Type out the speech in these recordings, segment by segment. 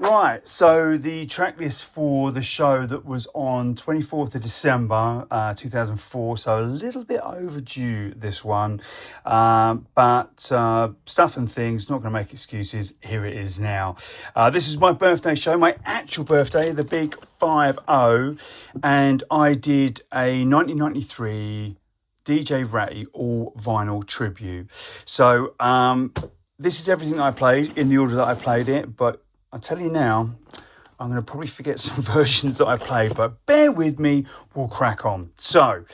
Right, so the track list for the show that was on 24th of December 2004, so a little bit overdue this one, but stuff and things, not going to make excuses, here it is now. This is my birthday show, my actual birthday, the big 5-0, and I did a 1993 DJ Ratty all vinyl tribute. So this is everything I played in the order that I played it, but I'll tell you now, I'm going to probably forget some versions that I played, but bear with me, we'll crack on. So,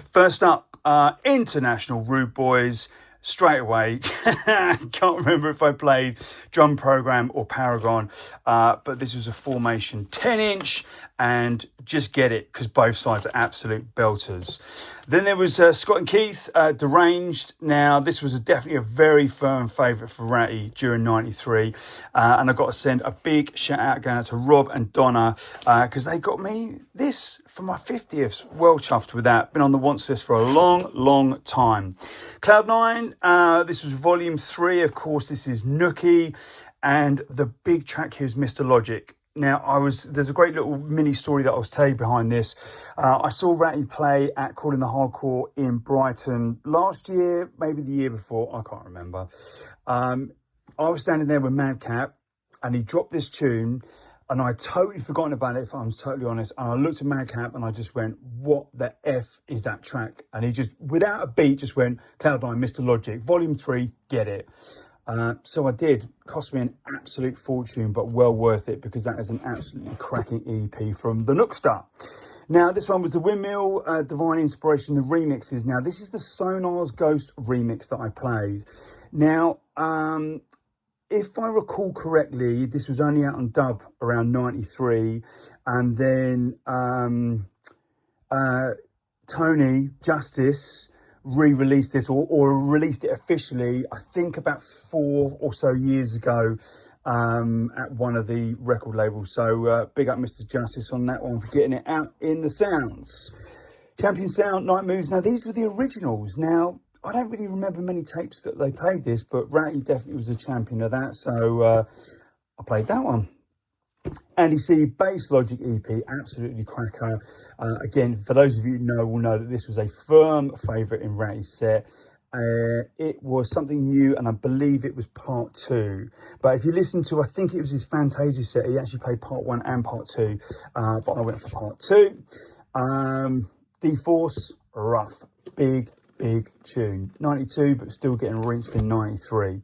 first up, International Rude Boys, straight away. Can't remember if I played Drum Program or Paragon, but this was a formation 10-inch, and just get it, because both sides are absolute belters. Then there was Scott and Keith, Deranged. Now, this was definitely a very firm favourite for Ratty during 93. And I've got to send a big shout out going out to Rob and Donna, because they got me this for my 50th. Well chuffed with that. Been on the wants list for a long, long time. Cloud9, this was volume 3. Of course, this is Nookie. And the big track here is Mr. Logic. Now, there's a great little mini story that I was telling behind this. I saw Ratty play at Calling the Hardcore in Brighton last year, maybe the year before, I can't remember. I was standing there with Madcap, and he dropped this tune, and I'd totally forgotten about it, if I'm totally honest. And I looked at Madcap, and I just went, what the F is that track? And he just, without a beat, just went, Cloud9, Mr. Logic, Volume 3, get it. So I did. Cost me an absolute fortune, but well worth it, because that is an absolutely cracking EP from the Nookstar. Now, this one was the Windmill, Divine Inspiration, the remixes. Now, this is the Sonar's Ghost remix that I played. Now, if I recall correctly, this was only out on dub around 93, and then Tony Justice re-released this, or released it officially, I think about 4 or so years ago, at one of the record labels. So big up Mr. Justice on that one for getting it out in the sounds. Champion Sound, Night Moves. Now, these were the originals. Now, I don't really remember many tapes that they played this, but Ratty definitely was a champion of that, so I played that one. Andy C, Bass Logic EP, absolutely cracker. Again, for those of you who know, will know that this was a firm favourite in Ratty's set. It was something new, and I believe it was part 2. But if you listen to, I think it was his Fantasia set, he actually played part 1 and part 2. But I went for part 2. D-Force, rough, big tune. 92, but still getting rinsed in 93.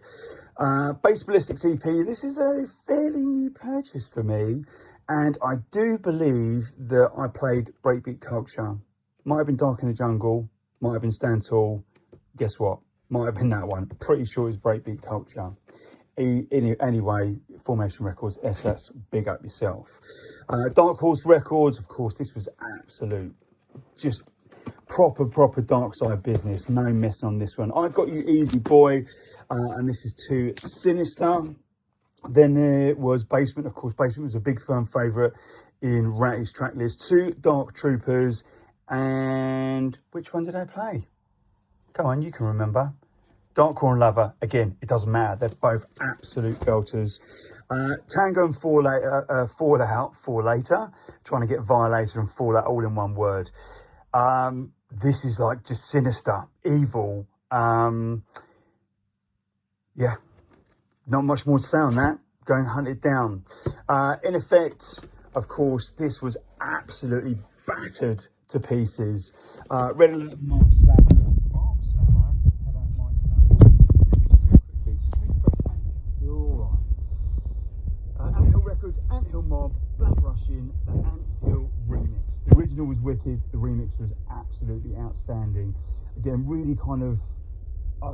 Bass Ballistics EP, this is a fairly new purchase for me, and I do believe that I played Breakbeat Culture. Might have been Dark in the Jungle, might have been Stand Tall, guess what, might have been that one. Pretty sure it's Breakbeat Culture. Anyway, Formation Records, SS, big up yourself. Dark Horse Records, of course, this was absolute, just proper Darkside business. No messing on this one. I've Got You Easy Boy, and this is to Sinister. Then there was Basement. Of course, Basement was a big firm favourite in Ratty's track list. 2 Dark Troopers, and which one did I play? Come on, you can remember. Dark Corn Lover. Again, it doesn't matter. They're both absolute belters. Tango and Fallout, For Later. Trying to get Violator and Fallout all in one word. This is like just sinister, evil. Yeah, not much more to say on that. Go and hunt it down. In effect, of course, this was absolutely battered to pieces. Red Alert, Mark Slammer. Mark Slammer? How about Mike Slammer? You're all right. Anthill Records, Anthill Mob, Black Russian, the Anthill remix. The original was wicked, the remix was absolutely outstanding. Again, really kind of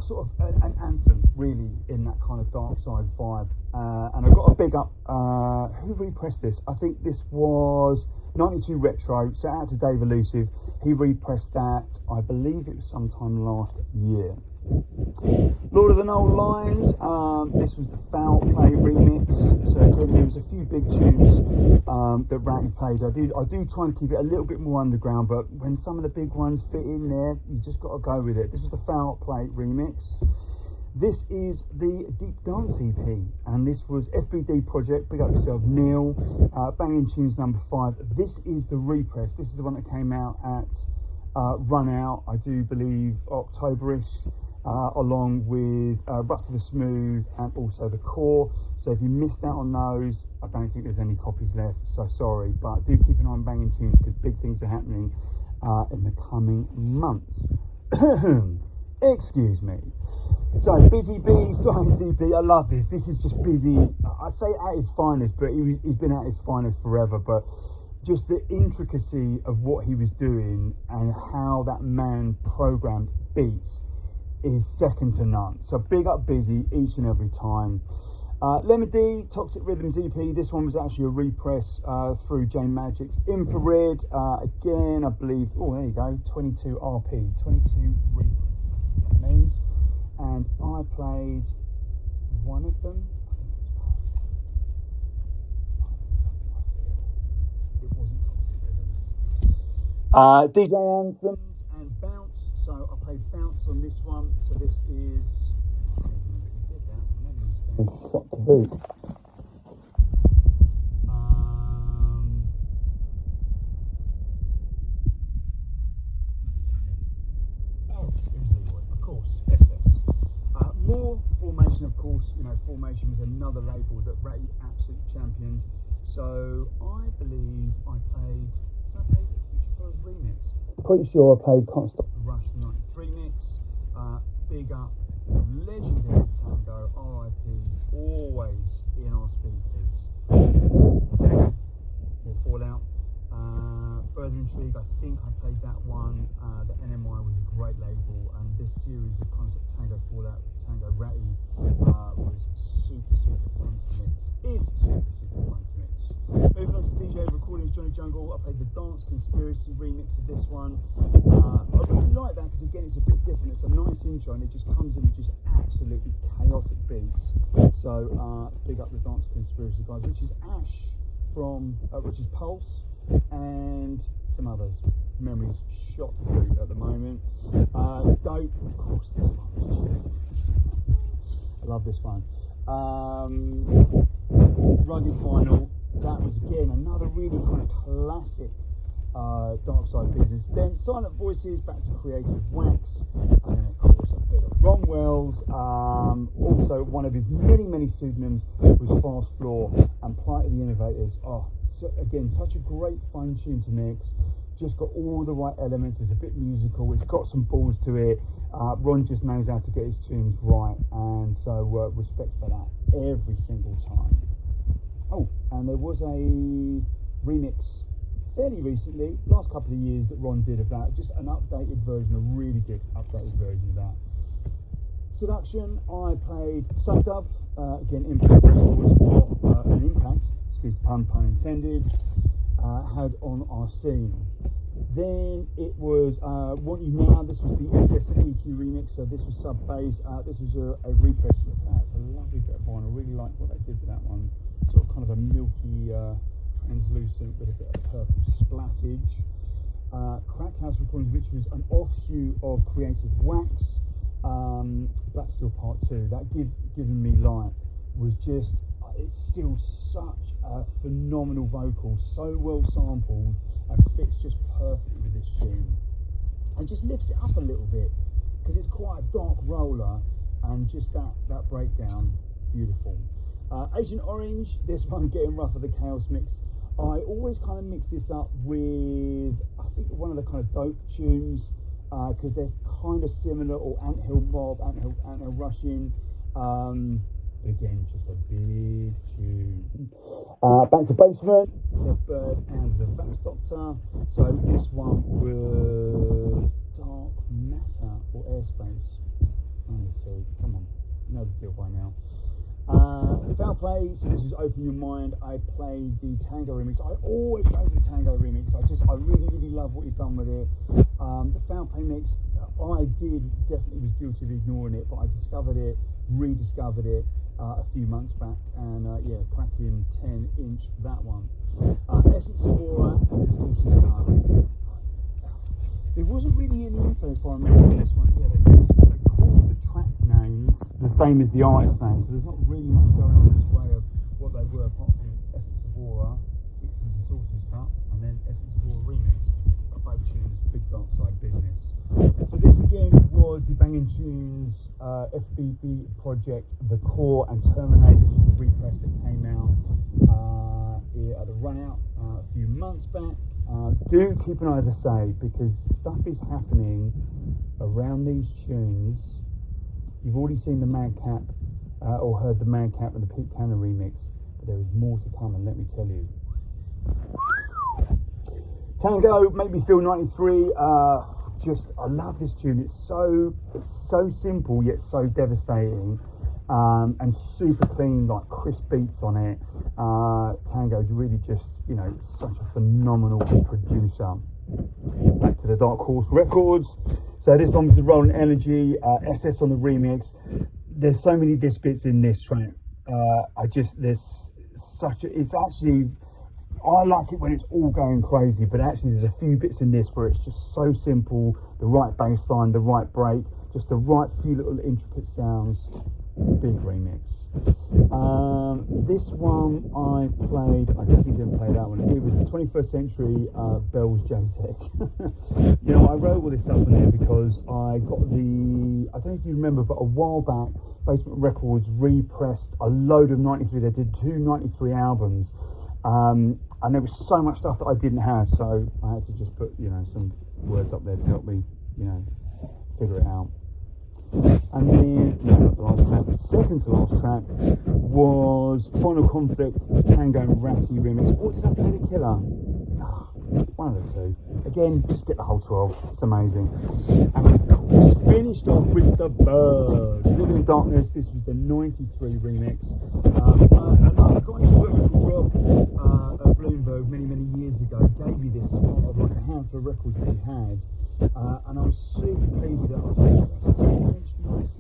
sort of an anthem, really, in that kind of Darkside vibe. And I got a big up, who repressed this? I think this was 92 Retro, so out to Dave Elusive. He repressed that, I believe it was sometime last year. Lord of the Knoll Lines, this was the Foul Play remix. So again, there was a few big tunes that Ratty played. I do try and keep it a little bit more underground, but when some of the big ones fit in there, you just got to go with it. This was the Foul Play remix. This is the Deep Dance EP, and this was FBD Project, big up yourself, Neil, Banging Tunes number 5. This is the repress. This is the one that came out at Run Out, I do believe, Octoberish, along with Rough to the Smooth and also the Core. So if you missed out on those, I don't think there's any copies left, so sorry, but do keep an eye on Banging Tunes because big things are happening in the coming months. Excuse me. So, Busy Bee, Science EP, I love this. This is just Busy. I'd say at his finest, but he's been at his finest forever. But just the intricacy of what he was doing and how that man programmed beats is second to none. So, big up Busy each and every time. Lemon D, Toxic Rhythms EP. This one was actually a repress through Jane Magic's Infrared. Again, I believe, oh, there you go, 22 RP, 22 repress. That's what that means. And I played one of them. I think it was Party. Might have been something I feel. It wasn't Toxic Rhythms. DJ Anthems and Bounce. So I played Bounce on this one. So this is. I don't remember who did that. My memory's going shot to boot. More Formation, of course, you know, Formation was another label that Ratty absolutely championed. So I believe I played, did I play the Future Flowers remix? Pretty sure I played Can't Stop the Rush 93 mix. Big up, legendary Tango, RIP, always in our speakers. Tango, or Fallout. Further Intrigue, I think I played that one. The NMI was a great label, and this series of concept Tango Fallout, Tango Ratty was super fun to mix. Is super fun to mix. Moving on to DJ recordings, Johnny Jungle. I played the Dance Conspiracy remix of this one. I really like that because again it's a bit different. It's a nice intro and it just comes in with just absolutely chaotic beats. So big up the Dance Conspiracy guys, which is Ash from which is Pulse. And some others. Memories shot to boot at the moment. Dope, of course, this one was just I love this one. Rugged Vinyl, that was again another really kind of classic Darkside business. Then Silent Voices, back to Creative Wax, and then of course a bit of Ron Wells. Also one of his many pseudonyms was Fast Floor and Plight of the Innovators. Oh, so again, such a great fun tune to mix. Just got all the right elements. It's a bit musical. It's got some balls to it. Ron just knows how to get his tunes right, and so respect for that every single time. Oh, and there was a remix fairly recently, last couple of years, that Ron did of that. Just an updated version, a really good updated version of that. Seduction, I played Subdub, again Impact Records, what an impact, excuse the pun intended, had on our scene. Then it was Want You Now. This was the SS and EQ remix, so this was sub bass. This was a repress. Look at that, it's a lovely bit of vinyl. I really like what they did with that one. Sort of kind of a milky, translucent with a bit of purple splattage. Crack House Recordings, which was an offshoot of Creative Wax. Black Steel Part 2, that Giving Me Light was just, it's still such a phenomenal vocal, so well sampled and fits just perfectly with this tune. And just lifts it up a little bit because it's quite a dark roller, and just that breakdown, beautiful. Agent Orange, this one getting rough of the Chaos mix. I always kind of mix this up with, I think, one of the kind of dope tunes, because they're kind of similar, or Anthill Mob, Anthill Rushing. But again, just a big tune. Back to Basement, Kev Bird and the Vax Doctor. So this one was Dark Matter or Airspace. So come on, you know the deal by now. Foul Play, so this is Open Your Mind. I played the Tango remix. I always go for the Tango remix. I really love what he's done with it. The Foul Play mix, I definitely was guilty of ignoring it, but I discovered it, rediscovered it a few months back, and yeah, cracking 10-inch that one. Essence of Aura and Distortion's Car. There wasn't really any info, if I remember, on this one. Yeah, they called the track names the same as the artist names, so there's not really much going on in this way of what they were, apart from Essence of Aura, Fictions and Sorcerer's Cup, and then Essence of Aura Remix. But both tunes, big Darkside business. So this again was the Banging Tunes FBD project, The Core and Terminate. This was the repress that came out at the run out a few months back. Do keep an eye, as I say, because stuff is happening around these tunes. You've already seen the Madcap or heard the Madcap and the Pete Cannon remix, but there is more to come, and let me tell you. Tango, Make Me Feel 93. I love this tune. It's so simple yet so devastating, and super clean, like crisp beats on it. Tango's really just, you know, such a phenomenal producer. Back to the Dark Horse Records. So this one was the Rolling Energy, SS on the remix. There's so many diss bits in this track. I like it when it's all going crazy, but actually there's a few bits in this where it's just so simple, the right bass line, the right break, just the right few little intricate sounds. Big remix. This one I definitely didn't play that one. It was the 21st Century Bells J-Tech. You know, I wrote all this stuff in there because I got I don't know if you remember, but a while back, Basement Records repressed a load of 93. They did 2 93 albums. And there was so much stuff that I didn't have, so I had to just put, you know, some words up there to help me, you know, figure it out. And then, no, not the last track, the second to last track was Final Conflict, the Tango and Ratty remix. Or did I play The Killer? One of the two. Again, just get the whole 12, it's amazing. And of course, finished off with The Birds, Living in Darkness. This was the 93 remix. And I got into work with Rob at Bloomberg many years ago. He gave me this as part of like a handful of records that he had. And I was super pleased with it. I was like, yes, 10 inch, nice.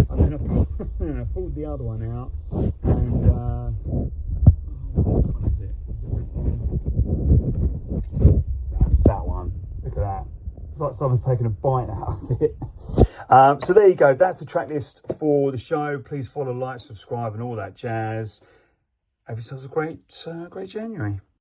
And then I pulled the other one out, and which one is it? It's that one. Look at that. It's like someone's taken a bite out of it. So there you go. That's the track list for the show. Please follow, like, subscribe, and all that jazz. Have yourselves a great January.